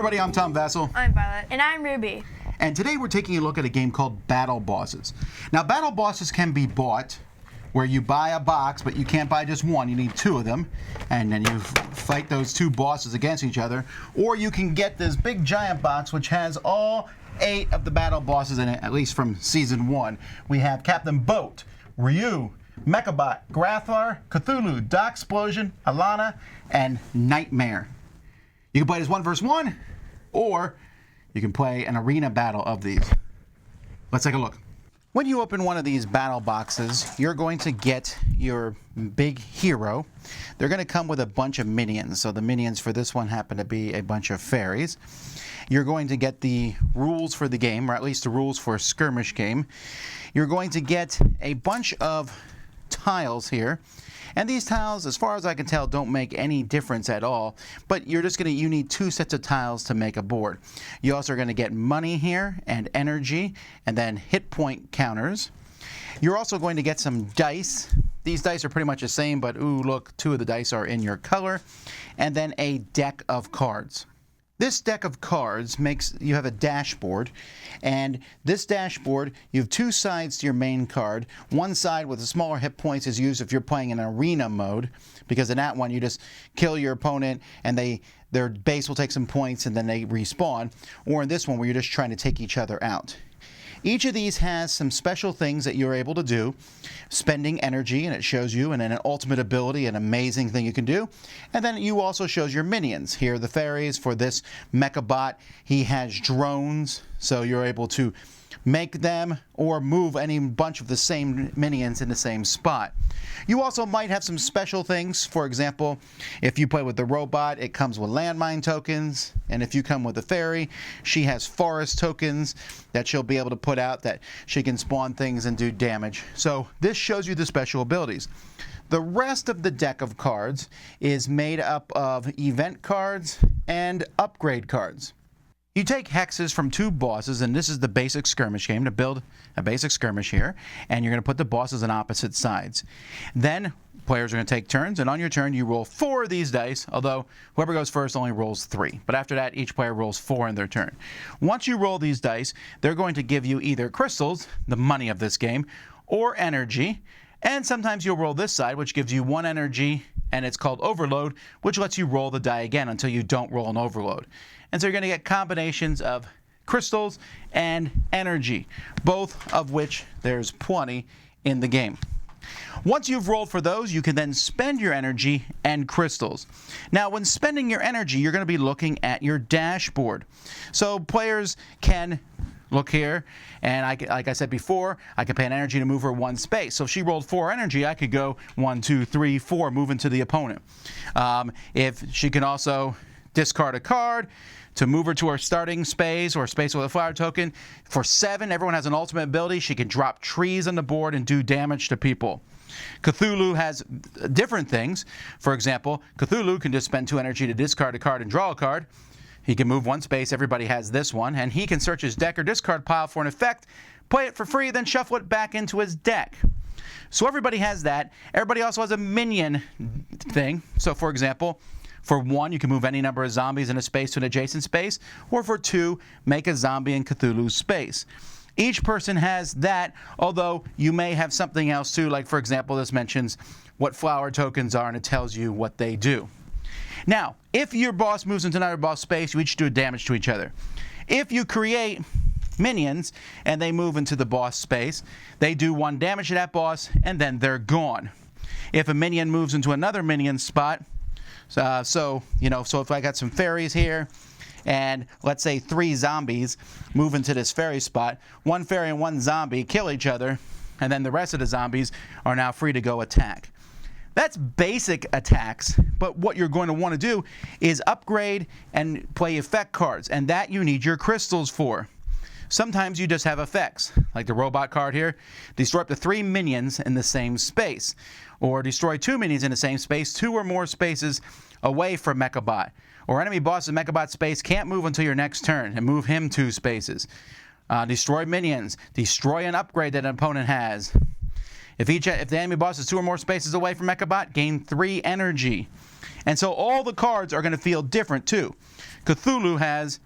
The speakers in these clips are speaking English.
everybody, I'm Tom Vasel. I'm Violet. And I'm Ruby. And today we're taking a look at a game called Battle Bosses. Now, Battle Bosses can be bought where you buy a box, but you can't buy just one. You need two of them, and then you fight those two bosses against each other. Or you can get this big giant box which has all 8 of the battle bosses in it, at least from Season 1. We have Captain Boat, Ryu, Mechabot, Grathlar, Cthulhu, Doc-Splosion, Alana, and Nightmare. You can play as 1 versus 1, or you can play an arena battle of these. Let's take a look. When you open one of these battle boxes, you're going to get your big hero. They're going to come with a bunch of minions. So the minions for this one happen to be a bunch of fairies. You're going to get the rules for the game, or at least the rules for a skirmish game. You're going to get a bunch of tiles here. And these tiles, as far as I can tell, don't make any difference at all. But you need 2 sets of tiles to make a board. You also are going to get money here, and energy, and then hit point counters. You're also going to get some dice. These dice are pretty much the same, but ooh, look, 2 of the dice are in your color. And then a deck of cards. This deck of cards you have a dashboard, and this dashboard, you have 2 sides to your main card. One side with the smaller hit points is used if you're playing in arena mode, because in that one you just kill your opponent and their base will take some points and then they respawn. Or in this one where you're just trying to take each other out. Each of these has some special things that you're able to do. Spending energy, and it shows you, and then an ultimate ability, an amazing thing you can do. And then you also shows your minions. Here are the fairies. For this Mechabot, he has drones, so you're able to make them or move any bunch of the same minions in the same spot. You also might have some special things. For example, if you play with the robot, it comes with landmine tokens, and if you come with the fairy, she has forest tokens that she'll be able to put out that she can spawn things and do damage. So this shows you the special abilities. The rest of the deck of cards is made up of event cards and upgrade cards. You take hexes from 2 bosses, and this is the basic skirmish game, to build a basic skirmish here, and you're going to put the bosses on opposite sides. Then players are going to take turns, and on your turn you roll 4 of these dice, although whoever goes first only rolls 3. But after that, each player rolls 4 in their turn. Once you roll these dice, they're going to give you either crystals, the money of this game, or energy, and sometimes you'll roll this side, which gives you 1 energy, and it's called overload, which lets you roll the die again until you don't roll an overload. And so you're going to get combinations of crystals and energy, both of which there's plenty in the game. Once you've rolled for those, you can then spend your energy and crystals. Now, when spending your energy, you're going to be looking at your dashboard. So players can look here, and like I said before, I could pay an energy to move her 1 space. So if she rolled 4 energy, I could go 1, 2, 3, 4, move into the opponent. If she can also discard a card to move her to her starting space or space with a flower token. For 7, everyone has an ultimate ability. She can drop trees on the board and do damage to people. Cthulhu has different things. For example, Cthulhu can just spend 2 energy to discard a card and draw a card. He can move 1 space. Everybody has this one. And he can search his deck or discard pile for an effect, play it for free, then shuffle it back into his deck. So everybody has that. Everybody also has a minion thing. So for example, for 1, you can move any number of zombies in a space to an adjacent space, or for 2, make a zombie in Cthulhu's space. Each person has that, although you may have something else too, like for example, this mentions what flower tokens are and it tells you what they do. Now, if your boss moves into another boss space, you each do damage to each other. If you create minions and they move into the boss space, they do 1 damage to that boss and then they're gone. If a minion moves into another minion spot, so if I got some fairies here, and let's say 3 zombies move into this fairy spot, 1 fairy and 1 zombie kill each other, and then the rest of the zombies are now free to go attack. That's basic attacks, but what you're going to want to do is upgrade and play effect cards, and that you need your crystals for. Sometimes you just have effects, like the robot card here. Destroy up to 3 minions in the same space. Or destroy 2 minions in the same space, 2 or more spaces away from Mechabot. Or enemy boss in Mechabot space can't move until your next turn, and move him 2 spaces. Destroy minions. Destroy an upgrade that an opponent has. If the enemy boss is 2 or more spaces away from Mechabot, gain 3 energy. And so all the cards are going to feel different too. Cthulhu has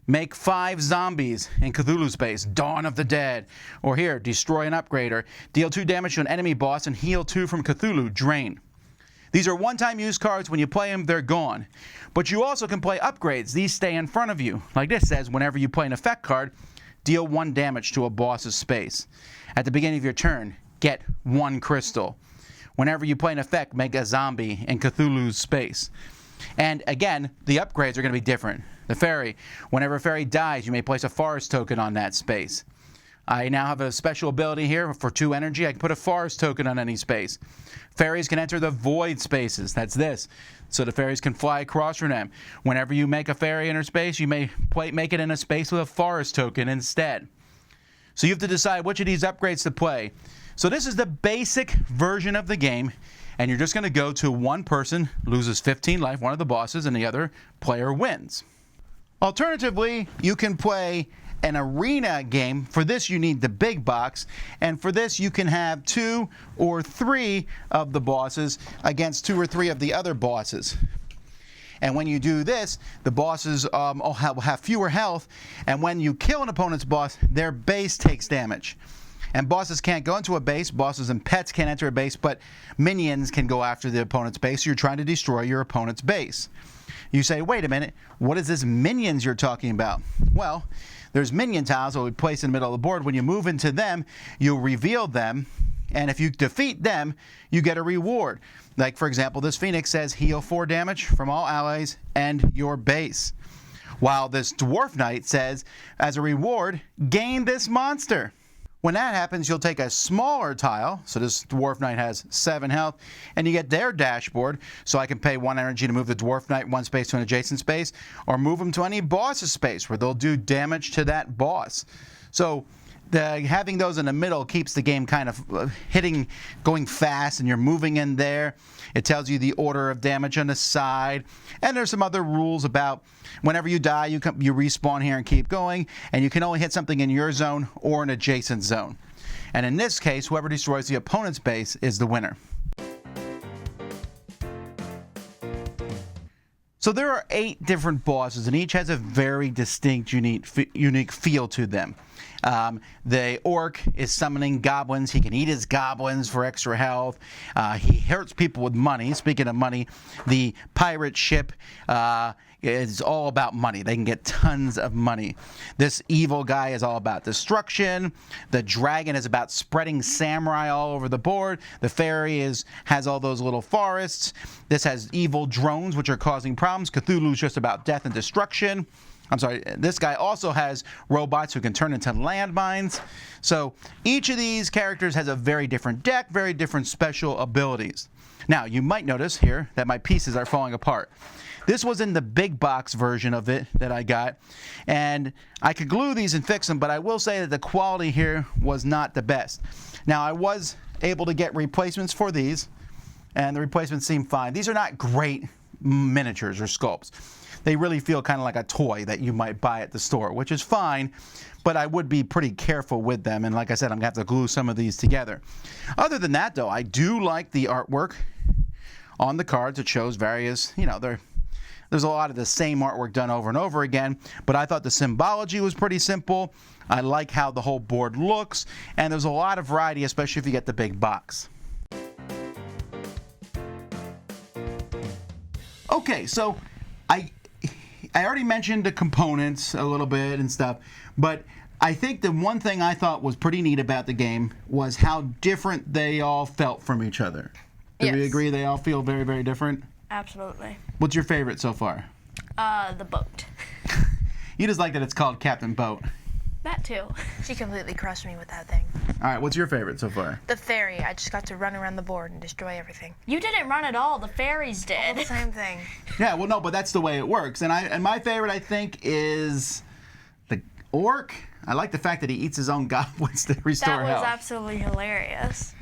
make 5 zombies in Cthulhu space, Dawn of the Dead. Or here, destroy an upgrader, deal 2 damage to an enemy boss and heal 2 from Cthulhu, Drain. These are one-time use cards. When you play them, they're gone. But you also can play upgrades. These stay in front of you. Like this says, whenever you play an effect card, deal 1 damage to a boss's space. At the beginning of your turn, get 1 crystal. Whenever you play an effect, make a zombie in Cthulhu's space. And again, the upgrades are going to be different. The fairy, whenever a fairy dies, you may place a forest token on that space. I now have a special ability here for 2 energy. I can put a forest token on any space. Fairies can enter the void spaces. That's this. So the fairies can fly across from them. Whenever you make a fairy enter space, you may make it in a space with a forest token instead. So you have to decide which of these upgrades to play. So this is the basic version of the game, and you're just going to go to one person loses 15 life, one of the bosses, and the other player wins. Alternatively, you can play an arena game. For this, you need the big box, and for this, you can have 2 or 3 of the bosses against 2 or 3 of the other bosses. And when you do this, the bosses will have fewer health, and when you kill an opponent's boss, their base takes damage. And bosses can't go into a base, bosses and pets can't enter a base, but minions can go after the opponent's base, so you're trying to destroy your opponent's base. You say, wait a minute, what is this minions you're talking about? Well, there's minion tiles that we place in the middle of the board. When you move into them, you'll reveal them, and if you defeat them, you get a reward. Like, for example, this Phoenix says heal 4 damage from all allies and your base. While this Dwarf Knight says, as a reward, gain this monster. When that happens, you'll take a smaller tile, so this Dwarf Knight has 7 health, and you get their dashboard, so I can pay 1 energy to move the Dwarf Knight 1 space to an adjacent space, or move them to any boss's space where they'll do damage to that boss. So having those in the middle keeps the game kind of going fast, and you're moving in there. It tells you the order of damage on the side, and there's some other rules about whenever you die, you respawn here and keep going, and you can only hit something in your zone or an adjacent zone. And in this case, whoever destroys the opponent's base is the winner. So there are 8 different bosses, and each has a very distinct, unique feel to them. The orc is summoning goblins. He can eat his goblins for extra health. He hurts people with money. Speaking of money, the pirate ship is all about money. They can get tons of money. This evil guy is all about destruction. The dragon is about spreading samurai all over the board. The fairy has all those little forests. This has evil drones, which are causing problems. Cthulhu's just about death and destruction. I'm sorry, this guy also has robots who can turn into landmines. So each of these characters has a very different deck, very different special abilities. Now, you might notice here that my pieces are falling apart. This was in the big box version of it that I got, and I could glue these and fix them, but I will say that the quality here was not the best. Now, I was able to get replacements for these, and the replacements seem fine. These are not great miniatures or sculpts. They really feel kind of like a toy that you might buy at the store, which is fine, but I would be pretty careful with them, and like I said, I'm going to have to glue some of these together. Other than that, though, I do like the artwork on the cards. It shows various, there's a lot of the same artwork done over and over again, but I thought the symbology was pretty simple. I like how the whole board looks, and there's a lot of variety, especially if you get the big box. Okay, so I already mentioned the components a little bit and stuff, but I think the one thing I thought was pretty neat about the game was how different they all felt from each other. Do we agree they all feel very, very different? Absolutely. What's your favorite so far? The boat. You just like that it's called Captain Boat. That too. She completely crushed me with that thing. All right, what's your favorite so far? The fairy. I just got to run around the board and destroy everything. You didn't run at all. The fairies did. All the same thing. Yeah, well, no, but that's the way it works. And my favorite, I think, is the orc. I like the fact that he eats his own goblins to restore health. That was absolutely hilarious.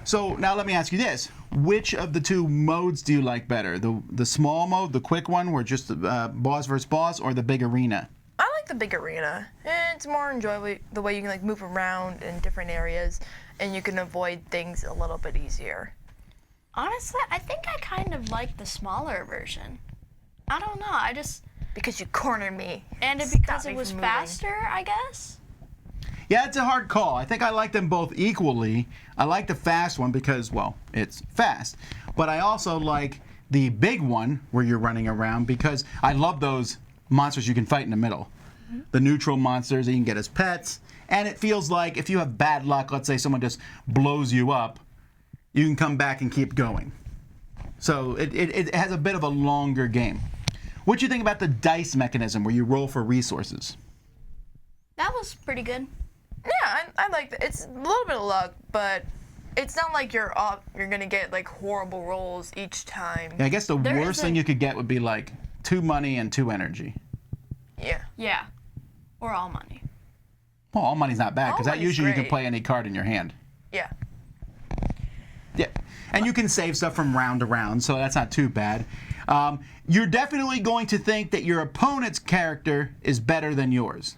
So now let me ask you this. Which of the 2 modes do you like better? The small mode, the quick one, where just boss versus boss, or the big arena? I like the big arena. It's more enjoyable the way you can move around in different areas, and you can avoid things a little bit easier. Honestly, I think I kind of like the smaller version. I don't know. I just Because you cornered me. and it Stop because me it was from moving. faster, I guess. Yeah, it's a hard call. I think I like them both equally. I like the fast one because, well, it's fast. But I also like the big one where you're running around because I love those monsters you can fight in the middle. The neutral monsters that you can get as pets. And it feels like if you have bad luck, let's say someone just blows you up, you can come back and keep going. So it has a bit of a longer game. What do you think about the dice mechanism where you roll for resources? That was pretty good. Yeah, I like that. It's a little bit of luck, but it's not like you're gonna get like horrible rolls each time. Yeah, I guess the There worst is thing a- you could get would be like 2 money and 2 energy. Yeah. Yeah. Or all money. Well, all money's not bad because All that money's usually you can great. play any card in your hand. Yeah. Yeah, and you can save stuff from round to round, so that's not too bad. You're definitely going to think that your opponent's character is better than yours.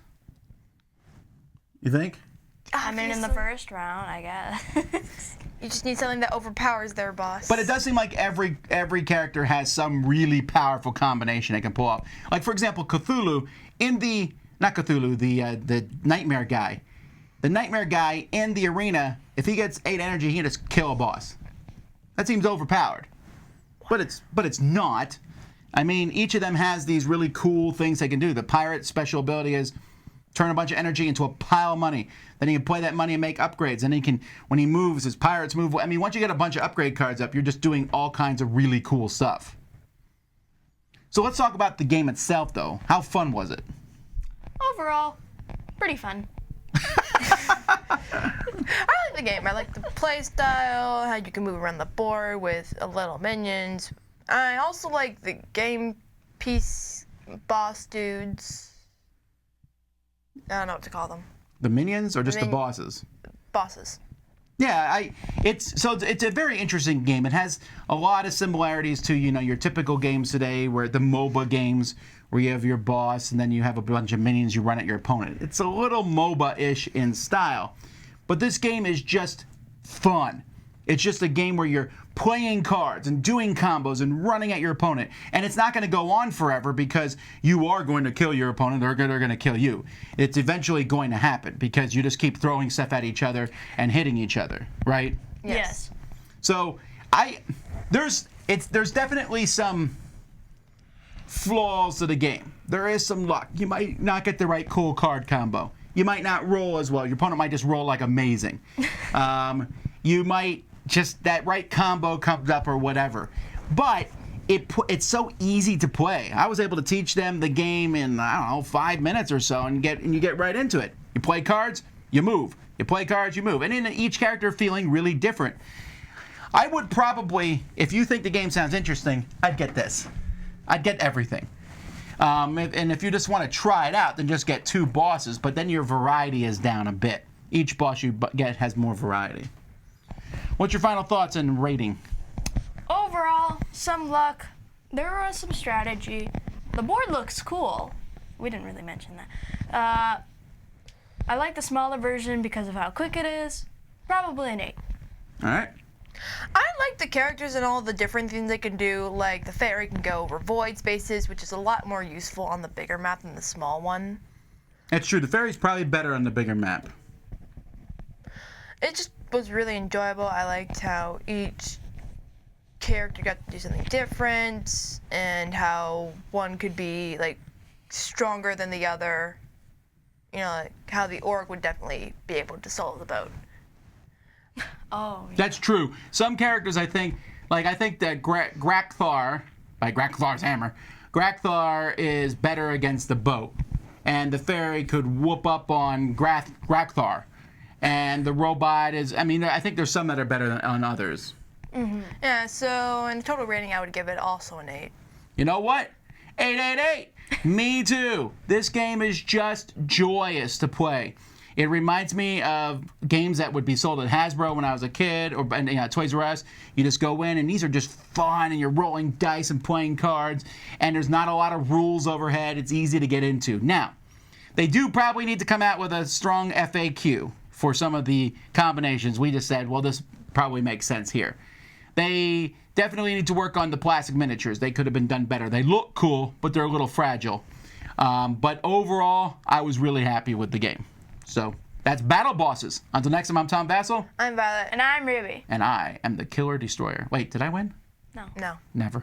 You think? I mean, in the Obviously. first round, I guess. You just need something that overpowers their boss. But it does seem like every character has some really powerful combination they can pull off. Like for example, Cthulhu not Cthulhu, the nightmare guy. The nightmare guy in the arena, if he gets 8 energy, he can just kill a boss. That seems overpowered. But it's not. I mean, each of them has these really cool things they can do. The pirate's special ability is turn a bunch of energy into a pile of money. Then he can play that money and make upgrades. And he can, when he moves, his pirates move. I mean, once you get a bunch of upgrade cards up, you're just doing all kinds of really cool stuff. So let's talk about the game itself, though. How fun was it? Overall, pretty fun. I like the game. I like the play style, how you can move around the board with a little minions. I also like the game piece boss dudes. I don't know what to call them. The minions or just the Min- bosses? Bosses. Yeah, it's a very interesting game. It has a lot of similarities to your typical games today, where the MOBA games where you have your boss and then you have a bunch of minions you run at your opponent. It's a little MOBA-ish in style, but this game is just fun. It's just a game where you're playing cards and doing combos and running at your opponent, and it's not going to go on forever because you are going to kill your opponent or they're going to kill you. It's eventually going to happen because you just keep throwing stuff at each other and hitting each other, right? Yes. So there's definitely some flaws to the game. There is some luck. You might not get the right cool card combo. You might not roll as well. Your opponent might just roll like amazing. You might just that right combo comes up or whatever. But it's so easy to play. I was able to teach them the game in 5 minutes or so, and you get right into it. You play cards, you move. You play cards, you move. And in each character feeling really different. I would probably, if you think the game sounds interesting, I'd get this. I'd get everything. And if you just want to try it out, then just get 2 bosses, but then your variety is down a bit. Each boss you get has more variety. What's your final thoughts and rating? Overall, some luck. There was some strategy. The board looks cool. We didn't really mention that. I like the smaller version because of how quick it is. Probably an 8. All right. I like the characters and all the different things they can do. Like the fairy can go over void spaces, which is a lot more useful on the bigger map than the small one. That's true. The fairy's probably better on the bigger map. It just was really enjoyable. I liked how each character got to do something different and how one could be like stronger than the other. You know, like how the orc would definitely be able to solve the boat. Oh, yeah. That's true. Some characters, I think that Grakthar, by Grakthar's hammer, Grakthar is better against the boat, and the fairy could whoop up on Grakthar, and the robot is. I mean, I think there's some that are better on others. Yeah, so in total rating, I would give it also an 8. You know what? 888. Me too. This game is just joyous to play. It reminds me of games that would be sold at Hasbro when I was a kid, or Toys R Us. You just go in, and these are just fun, and you're rolling dice and playing cards, and there's not a lot of rules overhead. It's easy to get into. Now, they do probably need to come out with a strong FAQ for some of the combinations. We just said, well, this probably makes sense here. They definitely need to work on the plastic miniatures. They could have been done better. They look cool, but they're a little fragile. But overall, I was really happy with the game. So that's Battle Bosses. Until next time, I'm Tom Vasel. I'm Violet. And I'm Ruby. And I am the Killer Destroyer. Wait, did I win? No. No. Never.